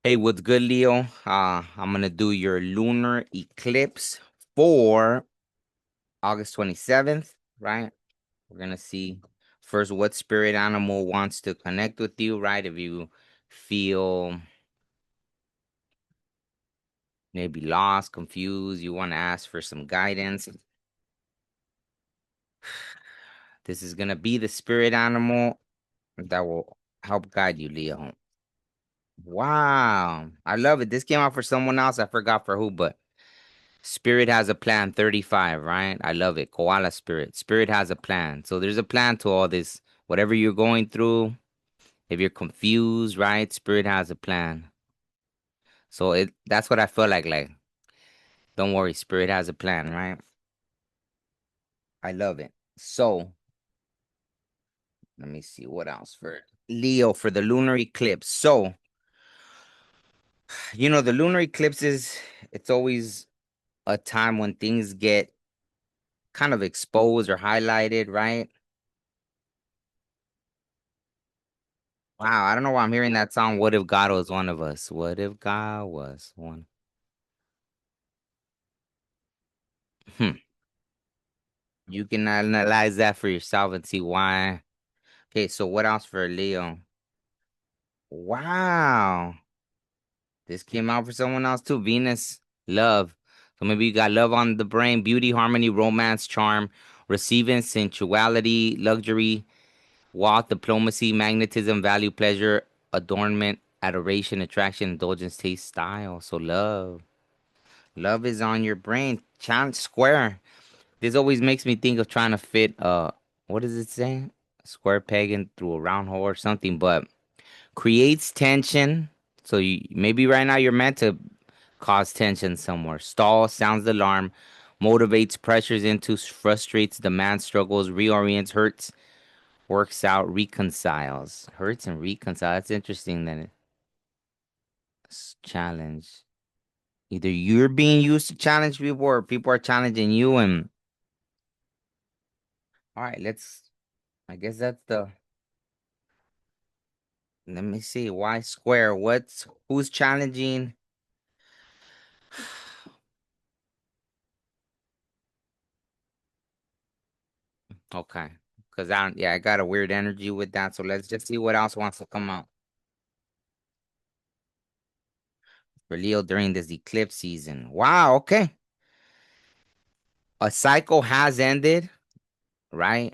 Hey, what's good, Leo? I'm gonna do your lunar eclipse for August 27th, right? We're gonna see first what spirit animal wants to connect with you, right? If you feel maybe lost, confused, you want to ask for some guidance, this is gonna be the spirit animal that will help guide you, Leo. Wow, I love it. This came out for someone else. I forgot for who, but Spirit has a plan 35, right? I love it. Koala spirit. Spirit has a plan. So there's a plan to all this. Whatever you're going through, if you're confused, right? Spirit has a plan. So it that's what I feel like don't worry, Spirit has a plan, right? I love it. So let me see what else for Leo for the lunar eclipse. So, the lunar eclipses, it's always a time when things get kind of exposed or highlighted, right? Wow, I don't know why I'm hearing that song. What if God was one of us? What if God was one? Hmm. You can analyze that for yourself and see why. Okay, so what else for Leo? Wow. This came out for someone else too. Venus, love. So maybe you got love on the brain, beauty, harmony, romance, charm, receiving, sensuality, luxury, wealth, diplomacy, magnetism, value, pleasure, adornment, adoration, attraction, indulgence, taste, style. So love. Love is on your brain. Challenge square. This always makes me think of trying to fit what does it say? A square peg in through a round hole or something, but creates tension. So maybe right now you're meant to cause tension somewhere. Stall sounds the alarm, motivates, pressures into, frustrates, demands, struggles, reorients, hurts, works out, reconciles. Hurts and reconciles. That's interesting then it's challenge. Either you're being used to challenge people or people are challenging you and all right, I guess that's the, let me see, why square? Who's challenging? Okay. Because yeah, I got a weird energy with that. So let's just see what else wants to come out for Leo during this eclipse season. Wow. Okay. A cycle has ended, right?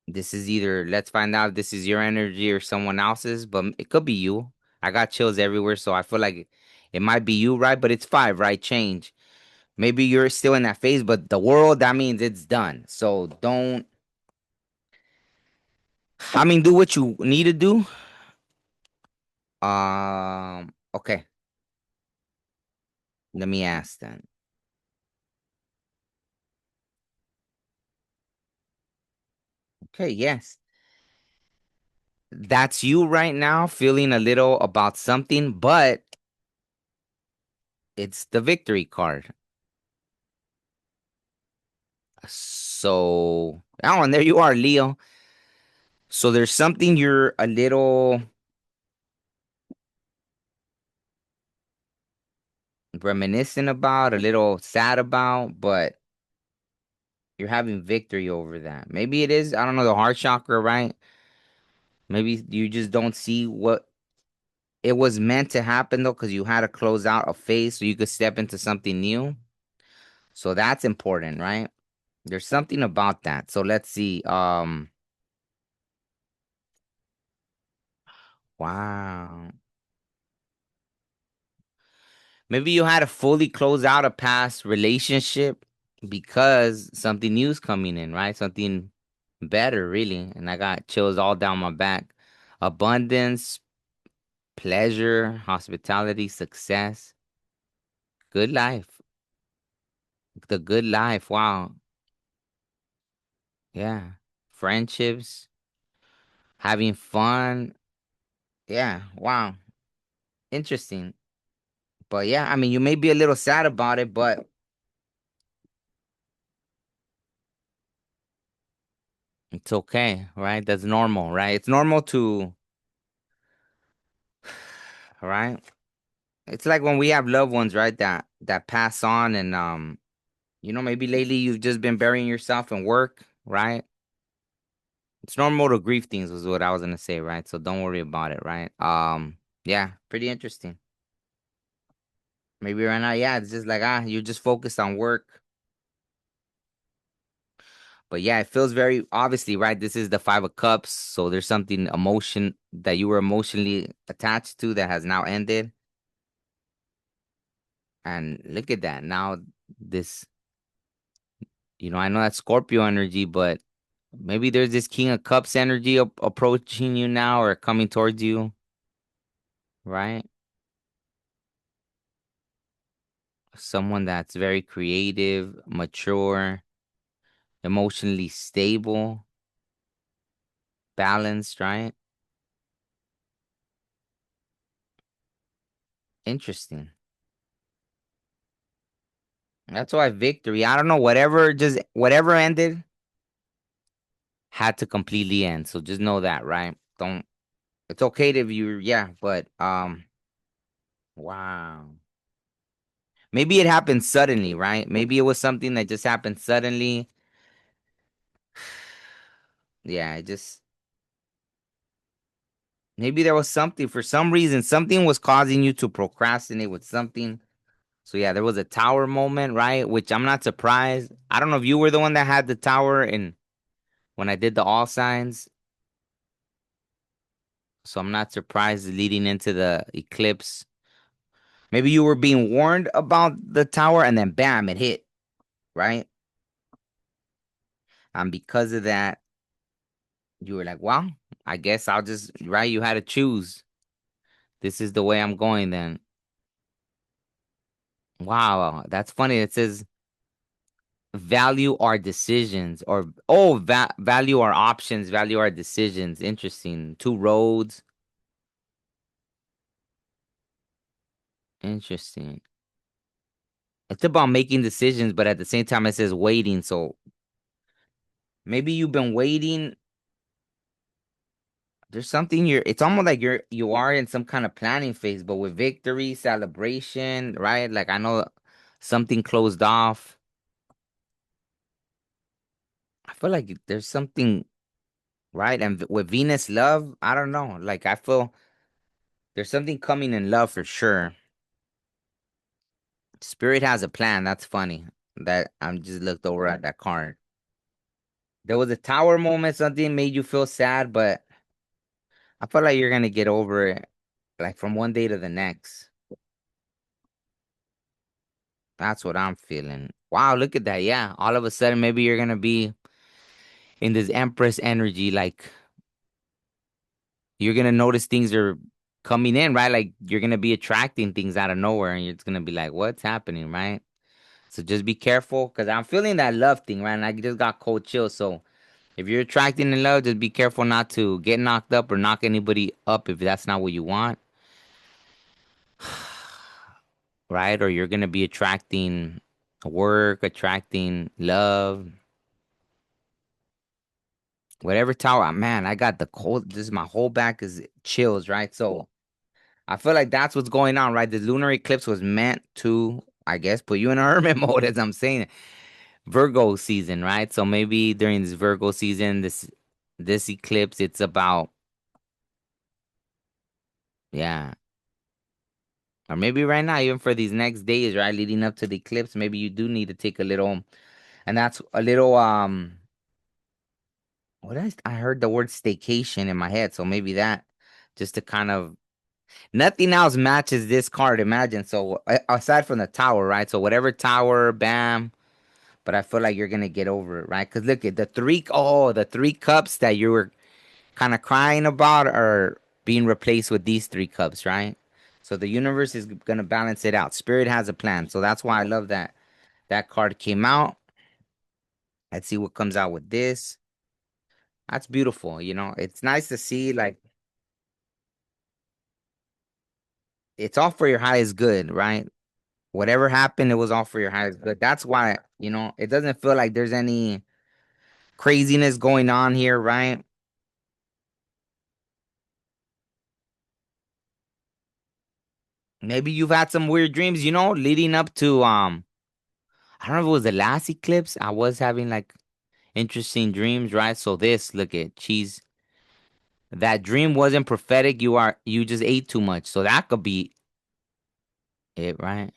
This is either, let's find out if this is your energy or someone else's, but it could be you. I got chills everywhere. So I feel like it might be you, right? But it's five, right? Change. Maybe you're still in that phase, but the world, that means it's done. So don't, I mean, do what you need to do. Okay. Let me ask then. Okay, yes. That's you right now feeling a little about something, but it's the victory card. So, oh, and there you are, Leo. So there's something you're a little reminiscent about, a little sad about, but you're having victory over that. Maybe it is, I don't know, the heart chakra, right? Maybe you just don't see what it was meant to happen though, because you had to close out a phase so you could step into something new. So that's important, right? There's something about that. So let's see. Wow. Maybe you had to fully close out a past relationship because something new's coming in, right? Something better, really. And I got chills all down my back. Abundance, pleasure, hospitality, success, good life. The good life. Wow. Yeah. Friendships, having fun. Yeah. Wow. Interesting. But yeah, I mean, you may be a little sad about it, but it's okay, right? That's normal, right? It's normal to right? It's like when we have loved ones, right, that pass on and maybe lately you've just been burying yourself in work, right? It's normal to grieve things was what I was gonna say, right? So don't worry about it, right? Yeah, pretty interesting. Maybe right now, yeah, it's just like you're just focused on work. But yeah, it feels very obviously, right? This is the Five of Cups, so there's something emotion that you were emotionally attached to that has now ended. And look at that. Now this, I know that's Scorpio energy, but maybe there's this King of Cups energy approaching you now or coming towards you, right? Someone that's very creative, mature, emotionally stable, balanced, right? Interesting. That's why victory. I don't know, whatever ended had to completely end. So just know that, right? Don't It's okay to you, yeah, but wow. Maybe it happened suddenly, right? Maybe it was something that just happened suddenly. Yeah, it just maybe there was something for some reason, something was causing you to procrastinate with something. So yeah, there was a tower moment, right? Which I'm not surprised. I don't know if you were the one that had the tower and when I did the all signs. So I'm not surprised leading into the eclipse. Maybe you were being warned about the tower and then bam, it hit, right? And because of that, you were like, well, I guess I'll just, right? You had to choose. This is the way I'm going then. Wow, that's funny. It says value our decisions or, oh, value our options, value our decisions. Interesting. Two roads. Interesting. It's about making decisions, but at the same time, it says waiting. So maybe you've been waiting. There's something it's almost like you are in some kind of planning phase, but with victory, celebration, right? Like I know something closed off. I feel like there's something, right? And with Venus love, I don't know. Like I feel there's something coming in love for sure. Spirit has a plan. That's funny. That I'm just looked over at that card. There was a tower moment, something made you feel sad, but I feel like you're gonna get over it, like from one day to the next. That's what I'm feeling. Wow, look at that. Yeah. All of a sudden, maybe you're going to be in this Empress energy. Like, you're going to notice things are coming in, right? Like, you're going to be attracting things out of nowhere, and it's going to be like, what's happening, right? So just be careful because I'm feeling that love thing, right? And I just got cold chills. So if you're attracting in love, just be careful not to get knocked up or knock anybody up if that's not what you want, right? Or you're going to be attracting work, attracting love. Whatever tower, man, I got the cold. This is my whole back is chills, right? So I feel like that's what's going on, right? The lunar eclipse was meant to, I guess, put you in a hermit mode, as I'm saying. Virgo season, right? So maybe during this Virgo season, this eclipse, it's about, yeah, or maybe right now, even for these next days, right, leading up to the eclipse, maybe you do need to take a little, and that's a little, what I heard the word staycation in my head, so maybe that, just to kind of nothing else matches this card. Imagine. So aside from the tower, right? So whatever tower, bam. But I feel like you're gonna get over it, right? Because look at the three cups that you were kind of crying about are being replaced with these three cups, right? So the universe is gonna balance it out. Spirit has a plan. So that's why I love that that card came out. Let's see what comes out with this. That's beautiful. It's nice to see like it's all for your highest good, right? Whatever happened, it was all for your highest good. That's why, it doesn't feel like there's any craziness going on here, right? Maybe you've had some weird dreams, leading up to I don't know if it was the last eclipse. I was having like interesting dreams, right? So this, look at cheese. That dream wasn't prophetic. You just ate too much. So that could be it, right?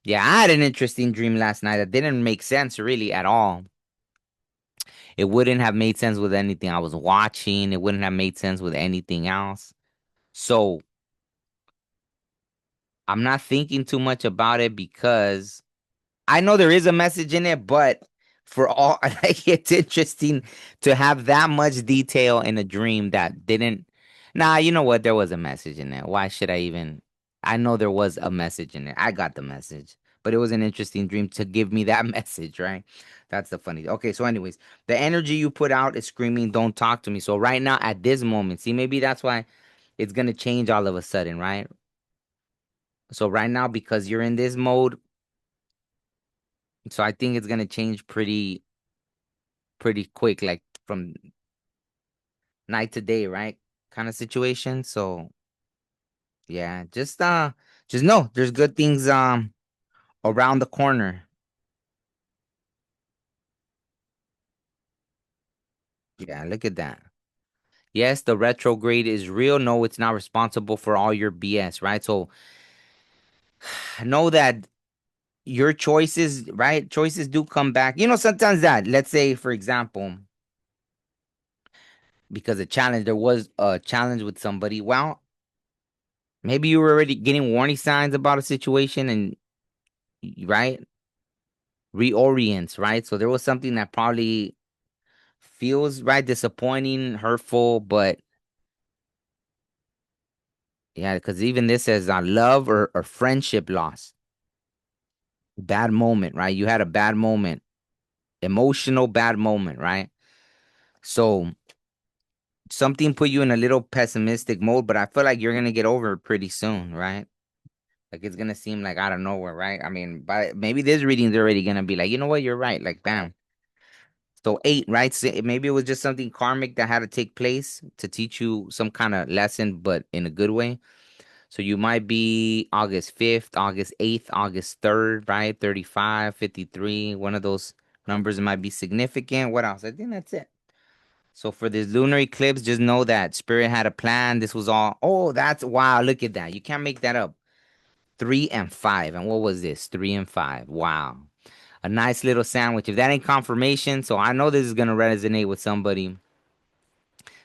Yeah, I had an interesting dream last night that didn't make sense really at all. It wouldn't have made sense with anything I was watching. It wouldn't have made sense with anything else. So I'm not thinking too much about it because I know there is a message in it, but for all like it's interesting to have that much detail in a dream that didn't. Nah, you know what? There was a message in there. Why should I even? I know there was a message in it. I got the message, but it was an interesting dream to give me that message, right? That's the funny. Okay, so anyways, the energy you put out is screaming, "Don't talk to me." So right now, at this moment, see, maybe that's why it's gonna change all of a sudden, right? So right now, because you're in this mode, so I think it's gonna change pretty quick, like from night to day, right? Kind of situation. So yeah, just know there's good things around the corner. Yeah, look at that. Yes, the retrograde is real. No, it's not responsible for all your BS, right? So know that your choices, right? Choices do come back. Sometimes that, let's say, for example, because there was a challenge with somebody. Well, maybe you were already getting warning signs about a situation and right reorients, right? So there was something that probably feels right disappointing, hurtful, but yeah, because even this says love or friendship loss, bad moment, right? You had a bad moment, emotional bad moment, right? So something put you in a little pessimistic mode, but I feel like you're gonna get over it pretty soon, right? Like it's gonna seem like out of nowhere, right? I mean, but maybe this reading's already gonna be like, you know what, you're right, like bam. So eight, right? So maybe it was just something karmic that had to take place to teach you some kind of lesson, but in a good way. So you might be August 5th, August 8th, August 3rd, right? 35, 53. One of those numbers might be significant. What else? I think that's it. So for this lunar eclipse, just know that Spirit had a plan. This was all. Oh, that's wow. Look at that. You can't make that up. 3 and 5. And what was this? 3 and 5. Wow. A nice little sandwich. If that ain't confirmation, so I know this is gonna resonate with somebody.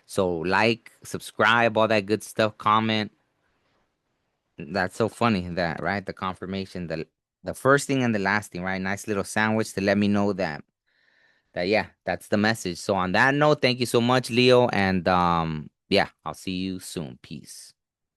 So like, subscribe, all that good stuff, comment. That's so funny that, right? The confirmation, the first thing and the last thing, right? Nice little sandwich to let me know that yeah, that's the message. So on that note, thank you so much, Leo. And yeah, I'll see you soon. Peace.